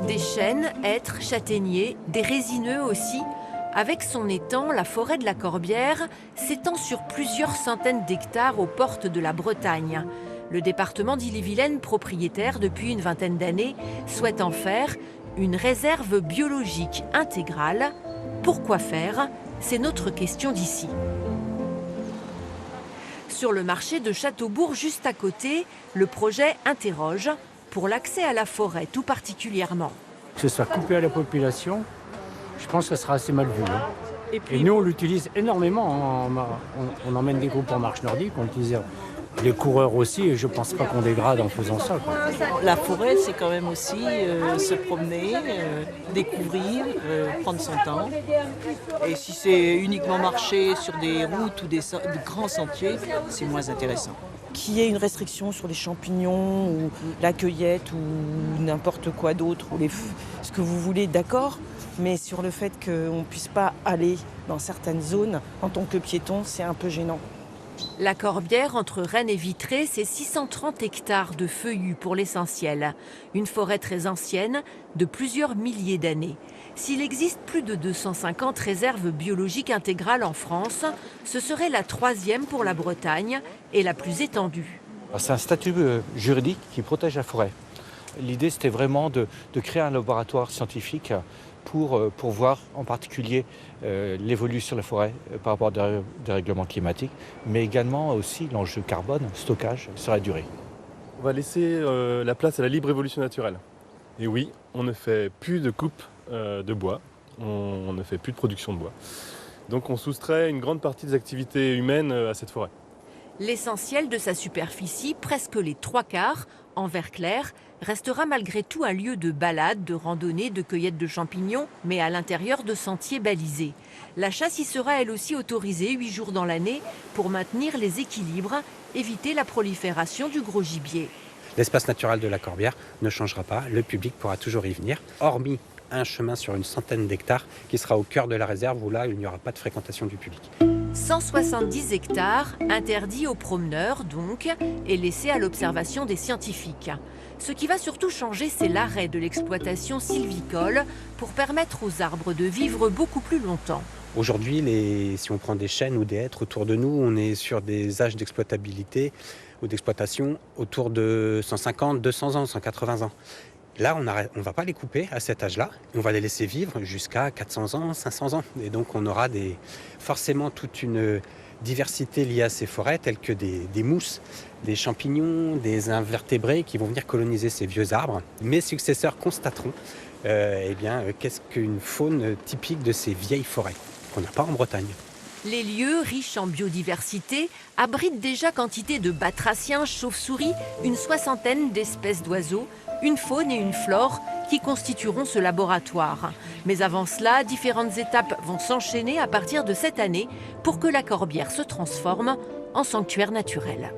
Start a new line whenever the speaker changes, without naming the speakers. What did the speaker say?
Des chênes, hêtres, châtaigniers, des résineux aussi. Avec son étang, la forêt de la Corbière s'étend sur plusieurs centaines d'hectares aux portes de la Bretagne. Le département d'Ille-et-Vilaine, propriétaire depuis une vingtaine d'années, souhaite en faire une réserve biologique intégrale. Pourquoi faire? C'est notre question d'ici. Sur le marché de Châteaubourg, juste à côté, le projet interroge pour l'accès à la forêt tout particulièrement.
Que ce soit coupé à la population, je pense que ça sera assez mal vu. Et nous, on l'utilise énormément. On emmène des groupes en marche nordique, on l'utilise les coureurs aussi, et je ne pense pas qu'on dégrade en faisant ça, quoi.
La forêt, c'est quand même aussi se promener, découvrir, prendre son temps. Et si c'est uniquement marcher sur des routes ou des grands sentiers, c'est moins intéressant.
Qu'il y ait une restriction sur les champignons ou la cueillette ou n'importe quoi d'autre, ou ce que vous voulez, d'accord, mais sur le fait qu'on ne puisse pas aller dans certaines zones en tant que piéton, c'est un peu gênant.
La Corbière, entre Rennes et Vitré, c'est 630 hectares de feuillus pour l'essentiel. Une forêt très ancienne, de plusieurs milliers d'années. S'il existe plus de 250 réserves biologiques intégrales en France, ce serait la 3e pour la Bretagne et la plus étendue.
C'est un statut juridique qui protège la forêt. L'idée, c'était vraiment de créer un laboratoire scientifique pour voir en particulier l'évolution de la forêt par rapport au dérèglement climatique, mais également aussi l'enjeu carbone, stockage sur la durée.
On va laisser la place à la libre évolution naturelle. Et oui, on ne fait plus de coupe de bois, on ne fait plus de production de bois. Donc on soustrait une grande partie des activités humaines à cette forêt.
L'essentiel de sa superficie, presque les 3/4, en vert clair, restera malgré tout un lieu de balade, de randonnée, de cueillette de champignons, mais à l'intérieur de sentiers balisés. La chasse y sera elle aussi autorisée 8 jours dans l'année pour maintenir les équilibres, éviter la prolifération du gros gibier.
L'espace naturel de la Corbière ne changera pas, le public pourra toujours y venir, hormis un chemin sur une centaine d'hectares qui sera au cœur de la réserve où là il n'y aura pas de fréquentation du public.
170 hectares interdits aux promeneurs donc et laissés à l'observation des scientifiques. Ce qui va surtout changer, c'est l'arrêt de l'exploitation sylvicole pour permettre aux arbres de vivre beaucoup plus longtemps.
Aujourd'hui, si on prend des chênes ou des hêtres autour de nous, on est sur des âges d'exploitabilité ou d'exploitation autour de 150, 200 ans, 180 ans. Là, on ne va pas les couper à cet âge-là, on va les laisser vivre jusqu'à 400 ans, 500 ans. Et donc on aura forcément toute une diversité liée à ces forêts, telles que des mousses, des champignons, des invertébrés qui vont venir coloniser ces vieux arbres. Mes successeurs constateront qu'est-ce qu'une faune typique de ces vieilles forêts, qu'on n'a pas en Bretagne.
Les lieux, riches en biodiversité, abritent déjà quantité de batraciens, chauves-souris, une soixantaine d'espèces d'oiseaux, une faune et une flore qui constitueront ce laboratoire. Mais avant cela, différentes étapes vont s'enchaîner à partir de cette année pour que la Corbière se transforme en sanctuaire naturel.